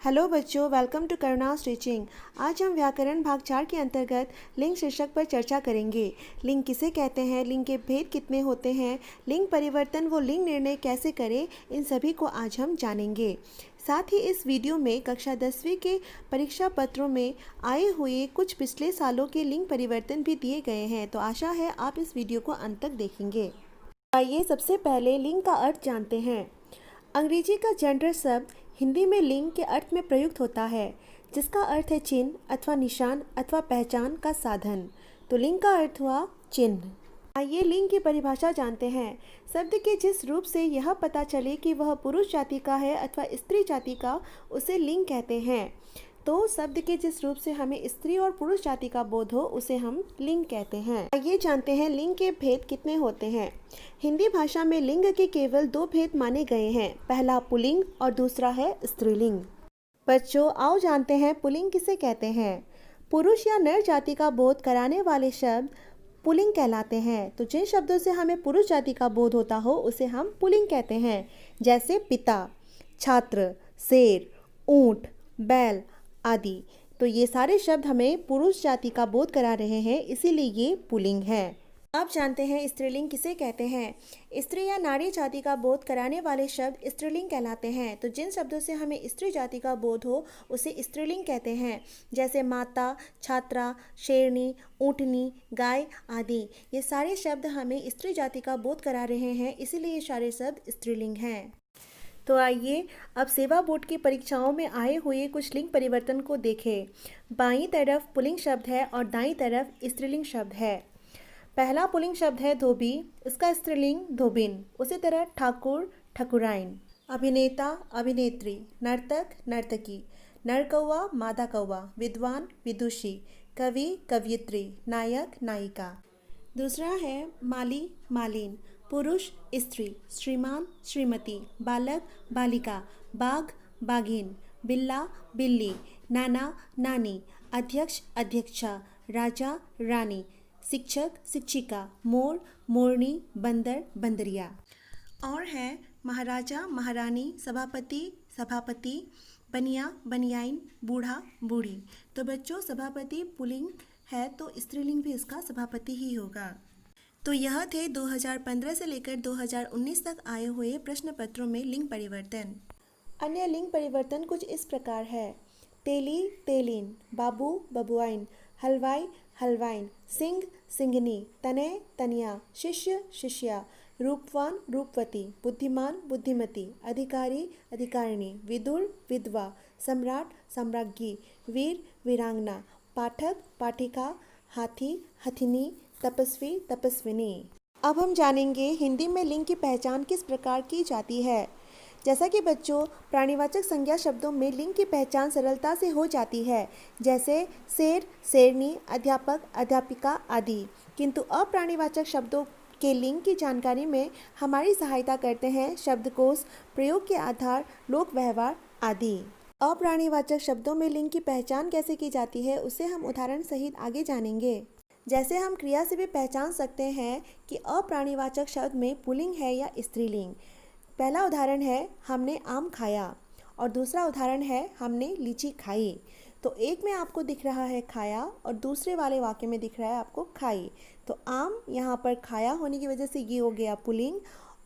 Hello बच्चों, welcome to करुणास teaching. आज हम व्याकरण भाग 4 के अंतर्गत लिंग शीर्षक पर चर्चा करेंगे। लिंग किसे कहते हैं, लिंग के भेद कितने होते हैं, लिंग परिवर्तन व लिंग निर्णय कैसे करें, इन सभी को आज हम जानेंगे। साथ ही इस वीडियो में कक्षा 10वीं के परीक्षा पत्रों में आए हुए कुछ पिछले सालों के लिंग परिवर्तन भी दिए गए हैं, तो आशा है आप इस वीडियो को अंत तक देखेंगे। आइए सबसे पहले लिंग का अर्थ जानते हैं। अंग्रेजी का जेंडर शब्द हिंदी में लिंग के अर्थ में प्रयुक्त होता है, जिसका अर्थ है चिन्ह अथवा निशान अथवा पहचान का साधन। तो लिंग का अर्थ हुआ चिन्ह। आइए लिंग की परिभाषा जानते हैं। शब्द के जिस रूप से यह पता चले कि वह पुरुष जाति का है अथवा स्त्री जाति का, उसे लिंग कहते हैं। तो शब्द के जिस रूप से हमें स्त्री और पुरुष जाति का बोध हो, उसे हम लिंग कहते हैं। आइए जानते हैं लिंग के भेद कितने होते हैं। हिंदी भाषा में लिंग के केवल 2 भेद माने गए हैं, पहला पुल्लिंग और दूसरा है स्त्रीलिंग। बच्चों, आओ जानते हैं पुल्लिंग किसे कहते हैं। पुरुष या नर जाति का बोध कराने वाले शब्द पुल्लिंग कहलाते हैं। तो जिन शब्दों से हमें पुरुष जाति का बोध होता हो, उसे हम पुल्लिंग कहते हैं, जैसे पिता, छात्र, शेर, ऊंट, बैल आदि। तो ये सारे शब्द हमें पुरुष जाति का बोध करा रहे हैं, इसीलिए ये पुल्लिंग है। आप जानते हैं स्त्रीलिंग किसे कहते हैं। स्त्री या नारी जाति का बोध कराने वाले शब्द स्त्रीलिंग कहलाते हैं। तो जिन शब्दों से हमें स्त्री जाति का बोध हो, उसे स्त्रीलिंग कहते हैं, जैसे माता, छात्रा, शेरनी, ऊँटनी, गाय आदि। ये सारे शब्द हमें स्त्री जाति का बोध करा रहे हैं, इसीलिए ये सारे शब्द स्त्रीलिंग हैं। तो आइए अब सेवा बोर्ड की परीक्षाओं में आए हुए कुछ लिंग परिवर्तन को देखें। बाईं तरफ पुल्लिंग शब्द है और दाईं तरफ स्त्रीलिंग शब्द है। पहला पुल्लिंग शब्द है धोबी, इसका स्त्रीलिंग धोबिन। उसी तरह ठाकुर, ठकुराइन, अभिनेता, अभिनेत्री, नर्तक, नर्तकी, नरकौवा, मादा कौवा, विद्वान, विदुषी, कवि, कवयित्री, नायक, नायिका। दूसरा है माली, मालिन, पुरुष, स्त्री, श्रीमान, श्रीमती, बालक, बालिका, बाघ, बाघिन, बिल्ला, बिल्ली, नाना, नानी, अध्यक्ष, अध्यक्षा, राजा, रानी, शिक्षक, शिक्षिका, मोर, मोरनी, बंदर, बंदरिया। और है महाराजा, महारानी, सभापति, सभापति, बनिया, बनियाइन, बूढ़ा, बूढ़ी। तो बच्चों, सभापति पुल्लिंग है तो स्त्रीलिंग भी इसका सभापति ही होगा। तो यह थे 2015 से लेकर 2019 तक आए हुए प्रश्न पत्रों में लिंग परिवर्तन। अन्य लिंग परिवर्तन कुछ इस प्रकार है। तेली, तेलीन, बाबू, बबुआइन, हलवाई, हलवाइन, सिंह, सिंघनी, तनय, तनिया, शिष्य, शिष्या, रूपवान, रूपवती, बुद्धिमान, बुद्धिमती, अधिकारी, अधिकारिणी, विदुर, विधवा, सम्राट, सम्राज्ञी, वीर, वीरांगना, पाठक, पाठिका, हाथी, हथिनी, तपस्वी, तपस्विनी। अब हम जानेंगे हिंदी में लिंग की पहचान किस प्रकार की जाती है। जैसा कि बच्चों, प्राणीवाचक संज्ञा शब्दों में लिंग की पहचान सरलता से हो जाती है, जैसे शेर, शेरनी, अध्यापक, अध्यापिका आदि। किंतु अप्राणीवाचक शब्दों के लिंग की जानकारी में हमारी सहायता करते हैं शब्दकोश, प्रयोग के आधार, लोक व्यवहार आदि। अप्राणीवाचक शब्दों में लिंग की पहचान कैसे की जाती है, उसे हम उदाहरण सहित आगे जानेंगे। जैसे हम क्रिया से भी पहचान सकते हैं कि अप्राणीवाचक शब्द में पुल्लिंग है या स्त्रीलिंग। पहला उदाहरण है हमने आम खाया और दूसरा उदाहरण है हमने लीची खाई। तो एक में आपको दिख रहा है खाया और दूसरे वाले वाक्य में दिख रहा है आपको खाई। तो आम यहाँ पर खाया होने की वजह से ये हो गया पुल्लिंग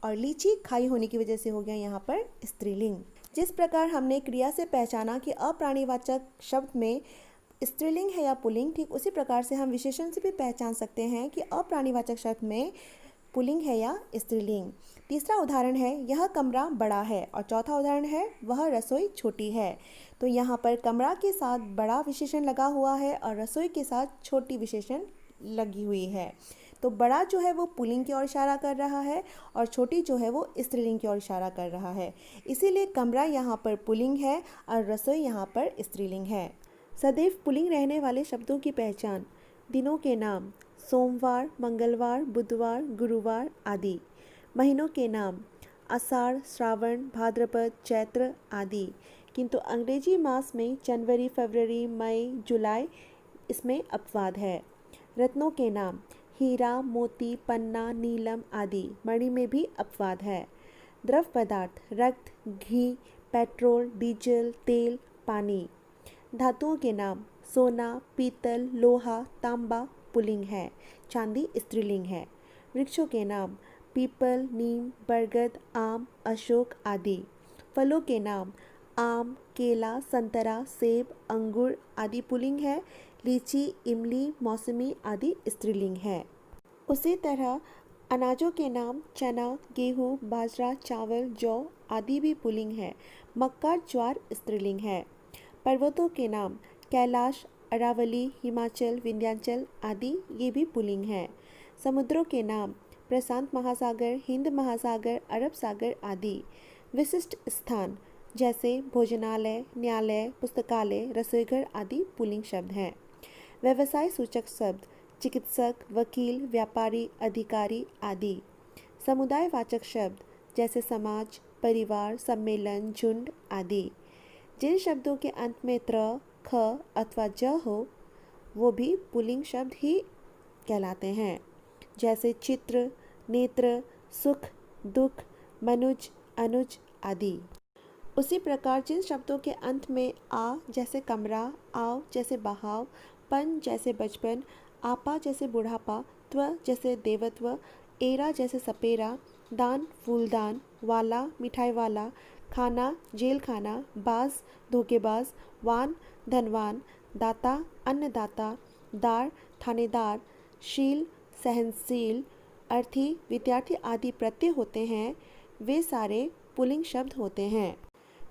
और लीची खाई होने की वजह से हो गया यहाँ पर स्त्रीलिंग। जिस प्रकार हमने क्रिया से पहचाना कि अप्राणीवाचक शब्द में स्त्रीलिंग है या पुल्लिंग, ठीक उसी प्रकार से हम विशेषण से भी पहचान सकते हैं कि अप्राणीवाचक शब्द में पुल्लिंग है या स्त्रीलिंग। तीसरा उदाहरण है यह कमरा बड़ा है और चौथा उदाहरण है वह रसोई छोटी है। तो यहाँ पर कमरा के साथ बड़ा विशेषण लगा हुआ है और रसोई के साथ छोटी विशेषण लगी हुई है। तो बड़ा जो है वो पुल्लिंग की ओर इशारा कर रहा है और छोटी जो है वो स्त्रीलिंग की ओर इशारा कर रहा है। इसीलिए कमरा यहाँ पर पुल्लिंग है और रसोई यहाँ पर स्त्रीलिंग है। सदैव पुल्लिंग रहने वाले शब्दों की पहचान। दिनों के नाम सोमवार, मंगलवार, बुधवार, गुरुवार आदि। महीनों के नाम आषाढ़, श्रावण, भाद्रपद, चैत्र आदि। किंतु अंग्रेजी मास में जनवरी, फरवरी, मई, जुलाई इसमें अपवाद है। रत्नों के नाम हीरा, मोती, पन्ना, नीलम आदि। मणि में भी अपवाद है। द्रव पदार्थ रक्त, घी, पेट्रोल, डीजल, तेल, पानी। धातुओं के नाम सोना, पीतल, लोहा, तांबा पुल्लिंग है, चांदी स्त्रीलिंग है। वृक्षों के नाम पीपल, नीम, बरगद, आम, अशोक आदि। फलों के नाम आम, केला, संतरा, सेब, अंगूर आदि पुल्लिंग है। लीची, इमली, मौसमी आदि स्त्रीलिंग है। उसी तरह अनाजों के नाम चना, गेहूँ, बाजरा, चावल, जौ आदि भी पुल्लिंग है। मक्का, ज्वार स्त्रीलिंग है। पर्वतों के नाम कैलाश, अरावली, हिमाचल, विंध्याचल आदि ये भी पुल्लिंग है। समुद्रों के नाम प्रशांत महासागर, हिंद महासागर, अरब सागर आदि। विशिष्ट स्थान जैसे भोजनालय, न्यायालय, पुस्तकालय, रसोईघर आदि पुल्लिंग शब्द हैं। व्यवसाय सूचक शब्द चिकित्सक, वकील, व्यापारी, अधिकारी आदि। समुदायवाचक शब्द जैसे समाज, परिवार, सम्मेलन, झुंड आदि। जिन शब्दों के अंत में त्र, ख अथवा ज हो वो भी पुल्लिंग शब्द ही कहलाते हैं, जैसे चित्र, नेत्र, सुख, दुख, मनुज, अनुज आदि। उसी प्रकार जिन शब्दों के अंत में आ जैसे कमरा, आव जैसे बहाव, पन जैसे बचपन, आपा जैसे बुढ़ापा, त्व जैसे देवत्व, एरा जैसे सपेरा, दान फूलदान, वाला मिठाई वाला, खाना जेल खाना, बाज धोखेबाज, वान धनवान, दाता अन्नदाता, दार थानेदार, शील सहनशील, अर्थी विद्यार्थी आदि प्रत्यय होते हैं, वे सारे पुल्लिंग शब्द होते हैं।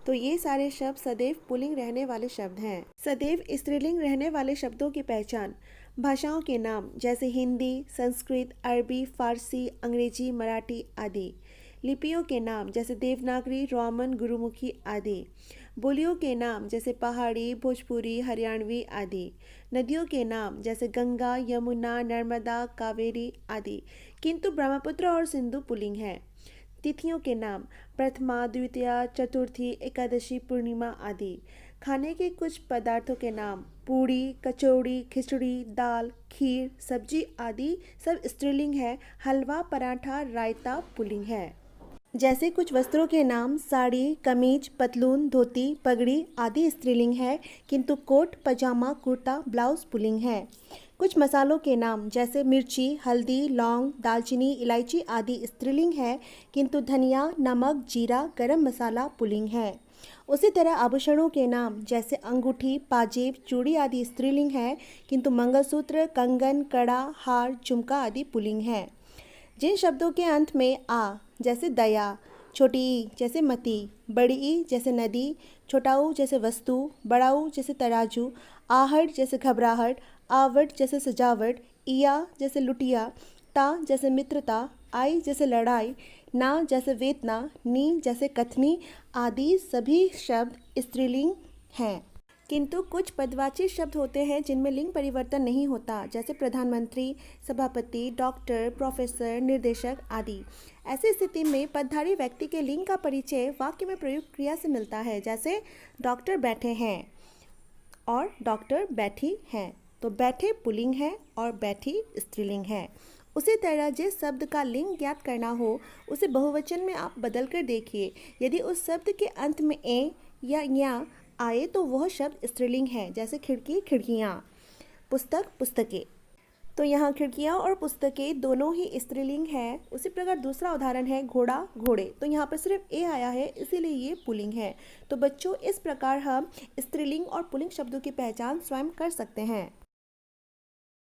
तो ये सारे शब्द सदैव पुल्लिंग रहने वाले शब्द हैं। सदैव स्त्रीलिंग रहने वाले शब्दों की पहचान भाषाओं के नाम जैसे हिंदी, संस्कृत, अरबी, फारसी, अंग्रेजी, मराठी आदि। लिपियों के नाम जैसे देवनागरी, रोमन, गुरुमुखी आदि। बोलियों के नाम जैसे पहाड़ी, भोजपुरी, हरियाणवी आदि। नदियों के नाम जैसे गंगा, यमुना, नर्मदा, कावेरी आदि, किंतु ब्रह्मपुत्र और सिंधु पुल्लिंग है। तिथियों के नाम प्रथमा, द्वितीया, चतुर्थी, एकादशी, पूर्णिमा आदि। खाने के कुछ पदार्थों के नाम पूड़ी, कचौड़ी, खिचड़ी, दाल, खीर, सब्जी आदि सब स्त्रीलिंग है। हलवा, पराठा, रायता पुल्लिंग है। जैसे कुछ वस्त्रों के नाम साड़ी, कमीज, पतलून, धोती, पगड़ी आदि स्त्रीलिंग है, किंतु कोट, पजामा, कुर्ता, ब्लाउज पुल्लिंग है। कुछ मसालों के नाम जैसे मिर्ची, हल्दी, लौंग, दालचीनी, इलायची आदि स्त्रीलिंग है, किंतु धनिया, नमक, जीरा, गरम मसाला पुल्लिंग है। उसी तरह आभूषणों के नाम जैसे अंगूठी, पाजेब, चूड़ी आदि स्त्रीलिंग है, किंतु मंगलसूत्र, कंगन, कड़ा, हार, झुमका आदि पुल्लिंग है। जिन शब्दों के अंत में आ जैसे दया, छोटी ई जैसे मती, बड़ी ई जैसे नदी, छोटा ऊ जैसे वस्तु, बड़ा ऊ जैसे तराजू, आहट जैसे घबराहट, आवट जैसे सजावट, इया जैसे लुटिया, ता जैसे मित्रता, आई जैसे लड़ाई, ना जैसे वेतना, नी जैसे कथनी आदि सभी शब्द स्त्रीलिंग हैं। किंतु कुछ पदवाची शब्द होते हैं जिनमें लिंग परिवर्तन नहीं होता, जैसे प्रधानमंत्री, सभापति, डॉक्टर, प्रोफेसर, निर्देशक आदि। ऐसी स्थिति में पदधारी व्यक्ति के लिंग का परिचय वाक्य में प्रयुक्त क्रिया से मिलता है, जैसे डॉक्टर बैठे हैं और डॉक्टर बैठी हैं, तो बैठे पुल्लिंग है और बैठी स्त्रीलिंग है। उसी तरह जिस शब्द का लिंग ज्ञात करना हो उसे बहुवचन में आप बदल कर देखिए। यदि उस शब्द के अंत में ए या या आए तो वह शब्द स्त्रीलिंग है, जैसे खिड़की, खिड़कियाँ, पुस्तक, पुस्तकें। तो यहाँ खिड़कियाँ और पुस्तकें दोनों ही स्त्रीलिंग है। उसी प्रकार दूसरा उदाहरण है घोड़ा, घोड़े, तो यहाँ पर सिर्फ ए आया है इसीलिए ये पुल्लिंग है। तो बच्चों इस प्रकार हम स्त्रीलिंग और पुल्लिंग शब्दों की पहचान स्वयं कर सकते हैं।